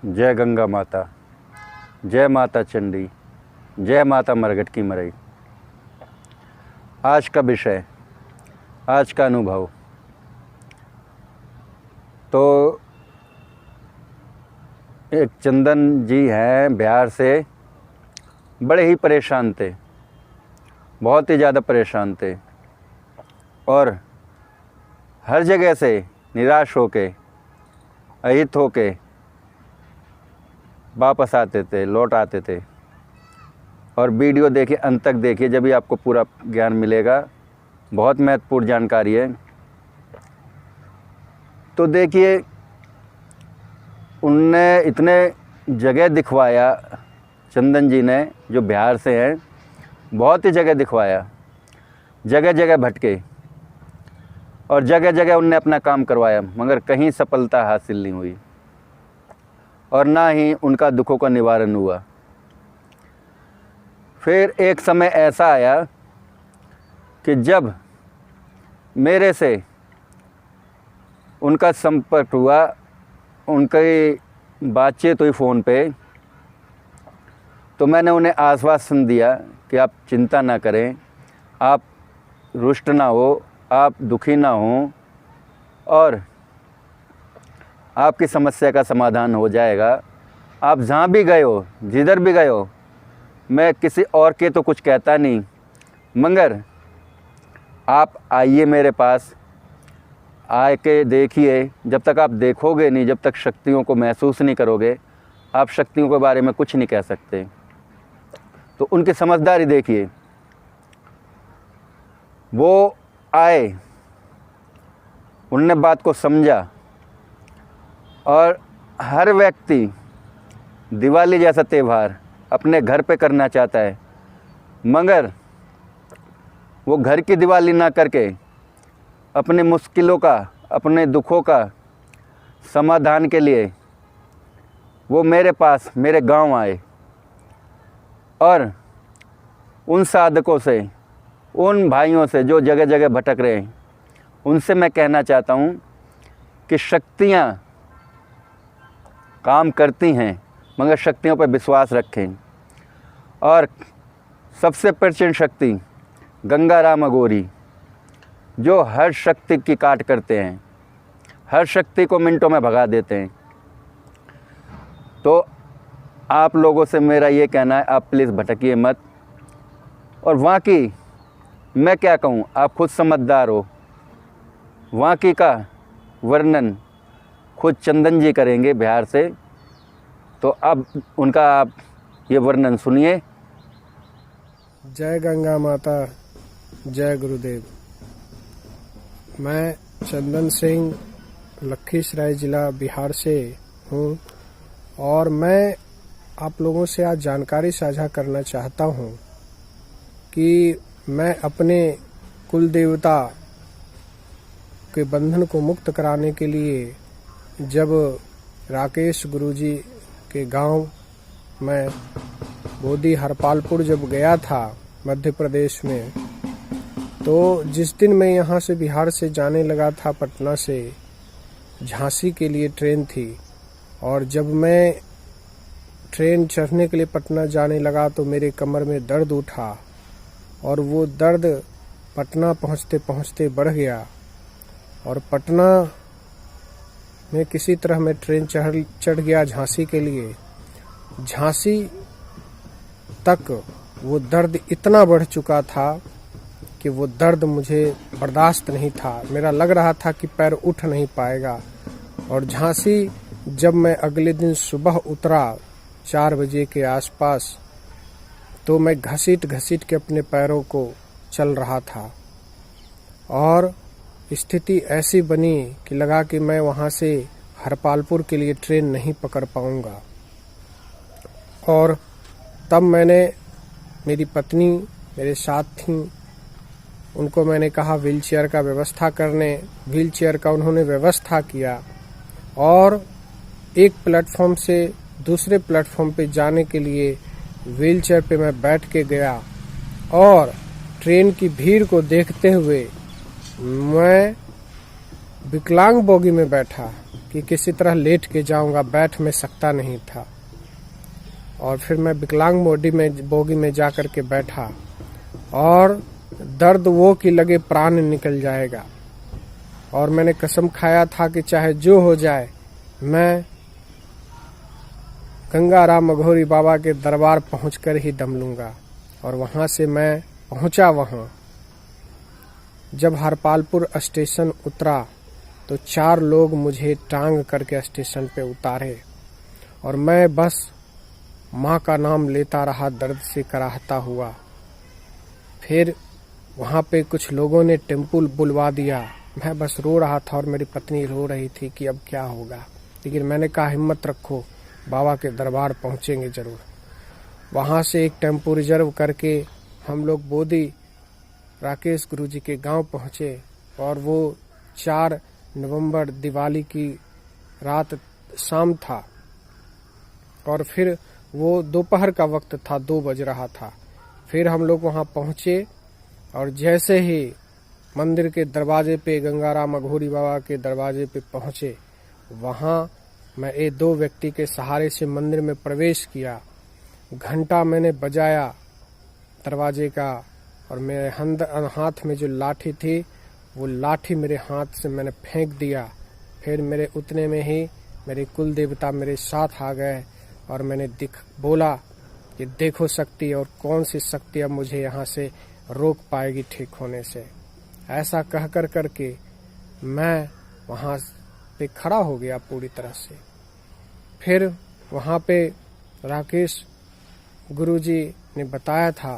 जय गंगा माता, जय माता चंडी, जय माता मरघट की मरई। आज का विषय, आज का अनुभव। तो एक चंदन जी हैं बिहार से, बड़े ही परेशान थे, बहुत ही ज़्यादा परेशान थे और हर जगह से निराश होके, अहित होके वापस आते थे, लौट आते थे। और वीडियो देखिए, अंत तक देखिए, जब भी आपको पूरा ज्ञान मिलेगा। बहुत महत्वपूर्ण जानकारी है। तो देखिए, उनने इतने जगह दिखवाया, चंदन जी ने, जो बिहार से हैं, बहुत ही जगह दिखवाया, जगह जगह भटके और जगह जगह उनने अपना काम करवाया, मगर कहीं सफलता हासिल नहीं हुई और ना ही उनका दुखों का निवारण हुआ। फिर एक समय ऐसा आया कि जब मेरे से उनका संपर्क हुआ, उनकी बातचीत हुई फ़ोन पे, तो मैंने उन्हें आश्वासन दिया कि आप चिंता ना करें, आप रुष्ट ना हो, आप दुखी ना हो और आपकी समस्या का समाधान हो जाएगा। आप जहाँ भी गए हो, जिधर भी गए हो, मैं किसी और के तो कुछ कहता नहीं, मगर आप आइए मेरे पास, आके देखिए। जब तक आप देखोगे नहीं, जब तक शक्तियों को महसूस नहीं करोगे, आप शक्तियों के बारे में कुछ नहीं कह सकते। तो उनकी समझदारी देखिए। वो आए, उनने बात को समझा और हर व्यक्ति दिवाली जैसा त्यौहार अपने घर पे करना चाहता है, मगर वो घर की दिवाली ना करके अपनी मुश्किलों का, अपने दुखों का समाधान के लिए वो मेरे पास, मेरे गांव आए। और उन साधकों से, उन भाइयों से जो जगह जगह भटक रहे हैं, उनसे मैं कहना चाहता हूँ कि शक्तियाँ काम करती हैं, मगर शक्तियों पर विश्वास रखें। और सबसे प्रचंड शक्ति गंगा राम अघोरी, जो हर शक्ति की काट करते हैं, हर शक्ति को मिनटों में भगा देते हैं। तो आप लोगों से मेरा ये कहना है, आप प्लीज़ भटकिए मत। और वहाँ की मैं क्या कहूँ, आप खुद समझदार हो। वहाँ की का वर्णन खुद चंदन जी करेंगे बिहार से, तो अब उनका आप ये वर्णन सुनिए। जय गंगा माता, जय गुरुदेव। मैं चंदन सिंह, लखीसराय ज़िला बिहार से हूँ और मैं आप लोगों से आज जानकारी साझा करना चाहता हूँ कि मैं अपने कुल देवता के बंधन को मुक्त कराने के लिए जब राकेश गुरुजी के गांव में बोधी हरपालपुर जब गया था मध्य प्रदेश में, तो जिस दिन मैं यहाँ से बिहार से जाने लगा था, पटना से झांसी के लिए ट्रेन थी, और जब मैं ट्रेन चढ़ने के लिए पटना जाने लगा तो मेरे कमर में दर्द उठा और वो दर्द पटना पहुँचते पहुँचते बढ़ गया और पटना में किसी तरह मैं ट्रेन चढ़ गया झांसी के लिए। झांसी तक वो दर्द इतना बढ़ चुका था कि वो दर्द मुझे बर्दाश्त नहीं था। मेरा लग रहा था कि पैर उठ नहीं पाएगा। और झांसी जब मैं अगले दिन सुबह उतरा 4 बजे के आसपास, तो मैं घसीट घसीट के अपने पैरों को चल रहा था और स्थिति ऐसी बनी कि लगा कि मैं वहाँ से हरपालपुर के लिए ट्रेन नहीं पकड़ पाऊँगा। और तब मैंने, मेरी पत्नी मेरे साथ थी, उनको मैंने कहा व्हीलचेयर का व्यवस्था करने। व्हीलचेयर का उन्होंने व्यवस्था किया और एक प्लेटफॉर्म से दूसरे प्लेटफॉर्म पे जाने के लिए व्हीलचेयर पे मैं बैठ के गया और ट्रेन की भीड़ को देखते हुए मैं विकलांग बोगी में बैठा कि किसी तरह लेट के जाऊंगा, बैठ में सकता नहीं था। और फिर मैं विकलांग बोगी में जा कर के बैठा और दर्द वो कि लगे प्राण निकल जाएगा। और मैंने कसम खाया था कि चाहे जो हो जाए मैं गंगाराम अघोरी बाबा के दरबार पहुंचकर ही दम लूंगा। और वहां से मैं पहुंचा। वहां जब हरपालपुर स्टेशन उतरा तो 4 लोग मुझे टांग करके स्टेशन पे उतारे और मैं बस माँ का नाम लेता रहा दर्द से कराहता हुआ। फिर वहाँ पे कुछ लोगों ने टेम्पो बुलवा दिया। मैं बस रो रहा था और मेरी पत्नी रो रही थी कि अब क्या होगा। लेकिन मैंने कहा हिम्मत रखो, बाबा के दरबार पहुँचेंगे ज़रूर। वहाँ से एक टेम्पो रिजर्व करके हम लोग बोदी राकेश गुरुजी के गांव पहुँचे। और वो 4 नवंबर दिवाली की रात शाम था और फिर वो दोपहर का वक्त था, 2 बज रहा था। फिर हम लोग वहाँ पहुँचे और जैसे ही मंदिर के दरवाजे पे, गंगाराम अघोरी बाबा के दरवाजे पे पहुँचे, वहाँ मैं 2 व्यक्ति के सहारे से मंदिर में प्रवेश किया। घंटा मैंने बजाया दरवाजे का और मेरे हाथ में जो लाठी थी वो लाठी मेरे हाथ से मैंने फेंक दिया। फिर मेरे उतने में ही मेरे कुल देवता मेरे साथ आ गए और मैंने बोला कि देखो शक्ति, और कौन सी शक्ति अब मुझे यहाँ से रोक पाएगी ठीक होने से। ऐसा कह कर करके मैं वहाँ पे खड़ा हो गया पूरी तरह से। फिर वहाँ पे राकेश गुरुजी ने बताया था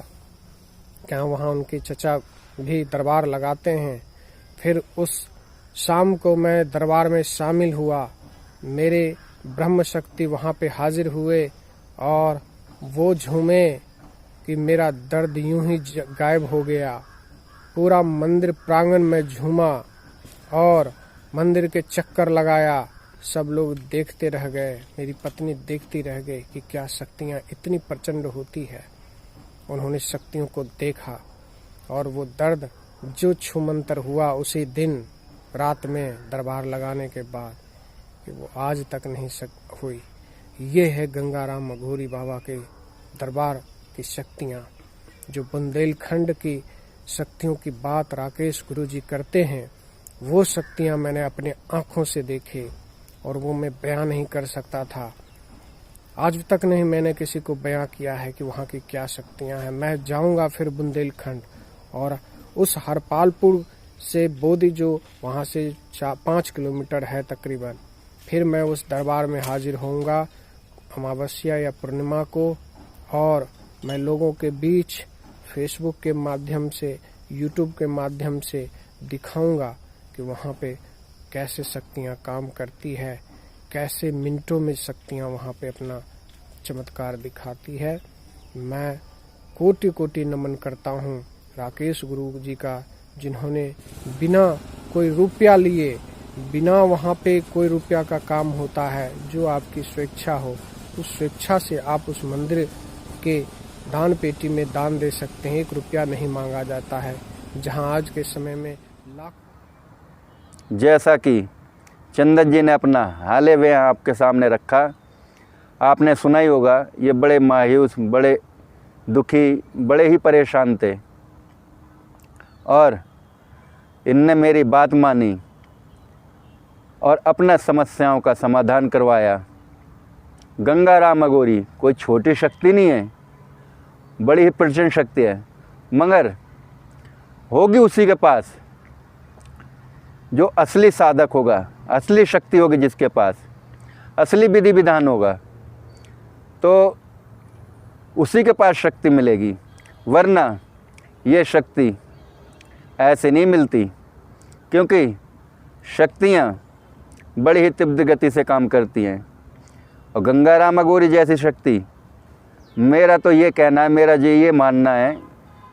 कि वहाँ उनके चचा भी दरबार लगाते हैं। फिर उस शाम को मैं दरबार में शामिल हुआ। मेरे ब्रह्म शक्ति वहाँ पे हाजिर हुए और वो झूमे कि मेरा दर्द यूं ही गायब हो गया। पूरा मंदिर प्रांगण में झूमा और मंदिर के चक्कर लगाया। सब लोग देखते रह गए, मेरी पत्नी देखती रह गई कि क्या शक्तियाँ इतनी प्रचंड होती है। उन्होंने शक्तियों को देखा और वो दर्द जो छूमंतर हुआ उसी दिन रात में दरबार लगाने के बाद, कि वो आज तक नहीं हुई। ये है गंगाराम अघोरी बाबा के दरबार की शक्तियाँ। जो बुंदेलखंड की शक्तियों की बात राकेश गुरुजी करते हैं, वो शक्तियाँ मैंने अपने आँखों से देखे और वो मैं बयां नहीं कर सकता था। आज तक नहीं मैंने किसी को बयां किया है कि वहाँ की क्या शक्तियाँ हैं। मैं जाऊँगा फिर बुंदेलखंड और उस हरपालपुर से बोदी जो वहाँ से 5 किलोमीटर है तकरीबन, फिर मैं उस दरबार में हाजिर होऊंगा अमावस्या या पूर्णिमा को। और मैं लोगों के बीच फेसबुक के माध्यम से, यूट्यूब के माध्यम से दिखाऊंगा कि वहाँ पे कैसे शक्तियाँ काम करती है, कैसे मिनटों में शक्तियाँ वहाँ पे अपना चमत्कार दिखाती है। मैं कोटि कोटि नमन करता हूँ राकेश गुरु जी का, जिन्होंने बिना कोई रुपया लिए, बिना वहाँ पे कोई रुपया का काम होता है, जो आपकी स्वेच्छा हो, उस स्वेच्छा से आप उस मंदिर के दान पेटी में दान दे सकते हैं। 1 रुपया नहीं मांगा जाता है, जहाँ आज के समय में लाख। जैसा कि चंदन जी ने अपना हाले वे आपके सामने रखा, आपने सुना ही होगा, ये बड़े मायूस, बड़े दुखी, बड़े ही परेशान थे और इनने मेरी बात मानी और अपना समस्याओं का समाधान करवाया। गंगाराम अघोरी कोई छोटी शक्ति नहीं है, बड़ी ही प्रचंड शक्ति है, मगर होगी उसी के पास जो असली साधक होगा, असली शक्ति होगी जिसके पास, असली विधि विधान होगा, तो उसी के पास शक्ति मिलेगी। वरना ये शक्ति ऐसे नहीं मिलती, क्योंकि शक्तियाँ बड़ी ही तीव्र गति से काम करती हैं। और गंगाराम अघोरी जैसी शक्ति, मेरा तो ये कहना है, मेरा ये मानना है,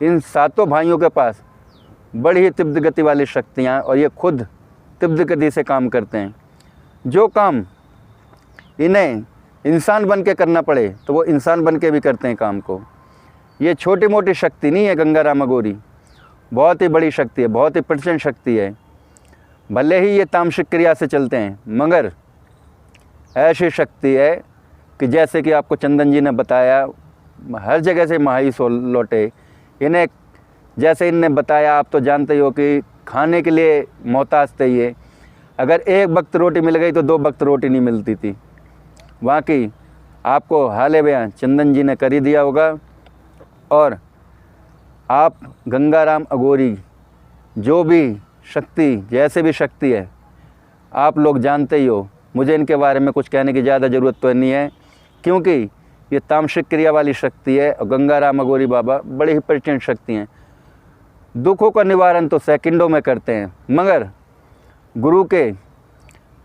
इन 7 भाइयों के पास बड़ी ही तीव्र गति वाली शक्तियाँ हैं और ये खुद तीव्र गति से काम करते हैं। जो काम इन्हें इंसान बन के करना पड़े तो वो इंसान बन के भी करते हैं काम को। ये छोटी मोटी शक्ति नहीं है गंगाराम अघोरी, बहुत ही बड़ी शक्ति है, बहुत ही प्रचंड शक्ति है। भले ही ये तामसिक क्रिया से चलते हैं, मगर ऐसी शक्ति है कि जैसे कि आपको चंदन जी ने बताया, हर जगह से महाई सो लौटे। इन्हें जैसे इनने बताया, आप तो जानते ही हो कि खाने के लिए मोहताज थे ये। अगर एक वक्त रोटी मिल गई तो 2 वक्त रोटी नहीं मिलती थी। वहाँ की आपको हाल बयान चंदन जी ने कर ही दिया होगा। और आप गंगाराम अघोरी जो भी शक्ति, जैसे भी शक्ति है, आप लोग जानते ही हो। मुझे इनके बारे में कुछ कहने की ज़्यादा ज़रूरत तो नहीं है, क्योंकि ये तामसिक क्रिया वाली शक्ति है और गंगाराम अघोरी बाबा बड़ी ही प्रचंड शक्ति हैं। दुखों का निवारण तो सेकंडों में करते हैं, मगर गुरु के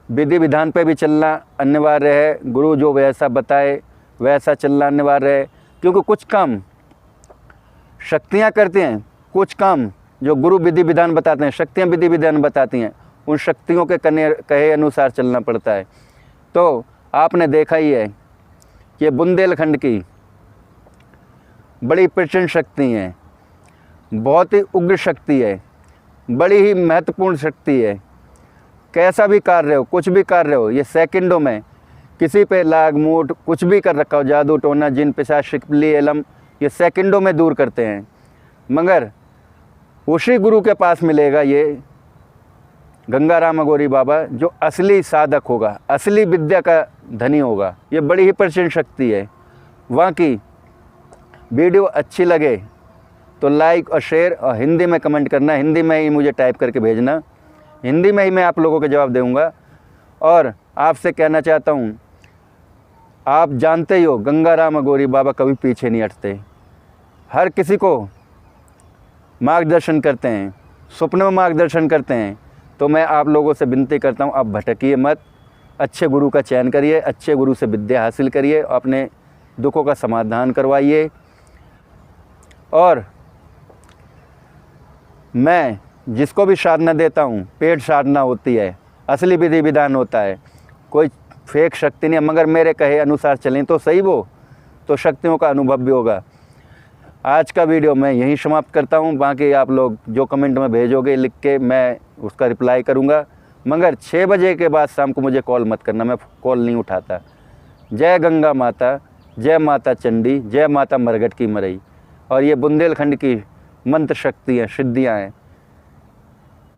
विधि विधान पे भी चलना अनिवार्य है। गुरु जो वैसा बताए वैसा चलना अनिवार्य है, क्योंकि कुछ काम शक्तियाँ करती हैं, कुछ काम जो गुरु विधि विधान बताते हैं, शक्तियाँ विधि विधान बताती हैं, उन शक्तियों के कहे अनुसार चलना पड़ता है। तो आपने देखा ही है कि बुंदेलखंड की बड़ी प्रचंड शक्ति हैं, बहुत ही उग्र शक्ति है, बड़ी ही महत्वपूर्ण शक्ति है। कैसा भी कार्य हो, कुछ भी कार्य हो, ये सेकंडों में किसी पे लाग मूठ कुछ भी कर रखा हो, जादू टोना जिन पिशाच शिकली एलम, ये सेकंडों में दूर करते हैं। मगर उसी गुरु के पास मिलेगा ये गंगाराम अघोरी बाबा, जो असली साधक होगा, असली विद्या का धनी होगा। ये बड़ी ही प्रचंड शक्ति है। वहाँ की वीडियो अच्छी लगे तो लाइक और शेयर और हिंदी में कमेंट करना, हिंदी में ही मुझे टाइप करके भेजना, हिंदी में ही मैं आप लोगों के जवाब दूंगा। और आपसे कहना चाहता हूँ, आप जानते ही हो गंगाराम अघोरी बाबा कभी पीछे नहीं हटते, हर किसी को मार्गदर्शन करते हैं, स्वप्न में मार्गदर्शन करते हैं। तो मैं आप लोगों से विनती करता हूँ, आप भटकिए मत, अच्छे गुरु का चयन करिए, अच्छे गुरु से विद्या हासिल करिए, अपने दुखों का समाधान करवाइए। और मैं जिसको भी साधना देता हूँ, पेड साधना होती है, असली विधि विधान होता है, कोई फेक शक्ति नहीं है। मगर मेरे कहे अनुसार चलें तो सही, वो तो शक्तियों का अनुभव भी होगा। आज का वीडियो मैं यहीं समाप्त करता हूँ। बाकी आप लोग जो कमेंट में भेजोगे लिख के, मैं उसका रिप्लाई करूँगा। मगर 6 बजे के बाद शाम को मुझे कॉल मत करना, मैं कॉल नहीं उठाता। जय गंगा माता, जय माता चंडी, जय माता मरघट की मरई। और ये बुंदेलखंड की मंत्र शक्ति हैं, सिद्धियाँ हैं।